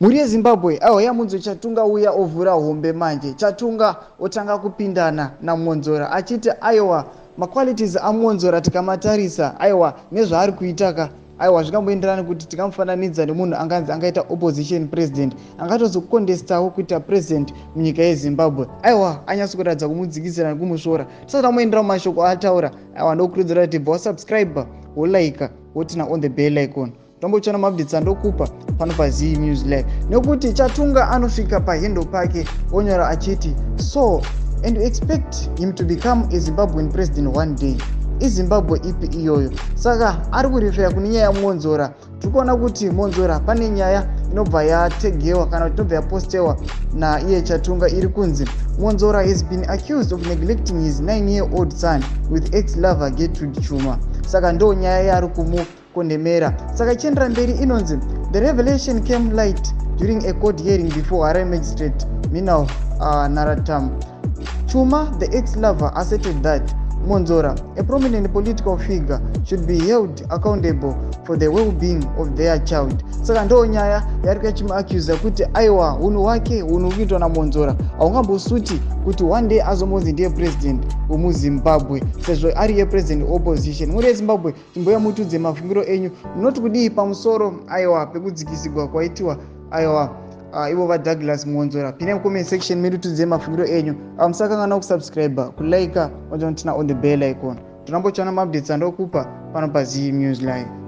Muri Zimbabwe aho yamunzo chatunga uya ovhura hombe manje chatunga otanga kupindana na Mwonzora achiti aiwa maqualities aMwonzora tikamatarisa aiwa nezvaari kuitaka aiwa zvikamboenderana kuti tikamufananidza nemunhu anganzi angaita opposition president angatozocontestawo kuita president munyika yeZimbabwe aiwa anyatsokuratidza kumudzikisira nekumusvora tisati tamuendera mumashoko ataura aiwa ndokurudzira kuti bva wasubscribe wolike wotina on the bell icon tombochana mabdits andokupa pano paZii News Live nekuti chatunga anosvika pahendo pake onyora achiti so and you expect him to become a Zimbabwean president one day. iZimbabwe ipi iyoyo? Saka ari kurifera kune nyaya yaMwonzora. Tikuona kuti Mwonzora pane nyaya inobva yategewa kana kuti inobva yapostewa na iye chatunga iri kunzi Mwonzora has been accused of neglecting his 9-year-old son with ex-lover Gertrude Chuma. Saka ndo nyaya yari kumukondemera. Saka chiendera mberi inonzi the revelation came light during a court hearing before Harare magistrate Minal Naratam. Chuma, the ex-lover, asserted that Mwonzora, a prominent political figure, should be held accountable for the well-being of their child. Saka ndo nyaya yari kuchimuaccusa kuti aiwa unhu wake unhu kuitwa naMwonzora haungambosuti kuti one day azombozi ndiye president wemuZimbabwe sezvo ari ye president opposition. Muri Zimbabwe timboya mutudze mafungiro enyu munoti kudii pamusoro aiwa pekudzikisigwa kwaitiwa aiwa ivo vaDouglas Mwonzora. Pine mucomment section medu tudze mafungiro enyu. Musakangana kusubscribe, kulike, wajotina on the bell icon. Tunambochana mabdits andokupa pano paZii News Live.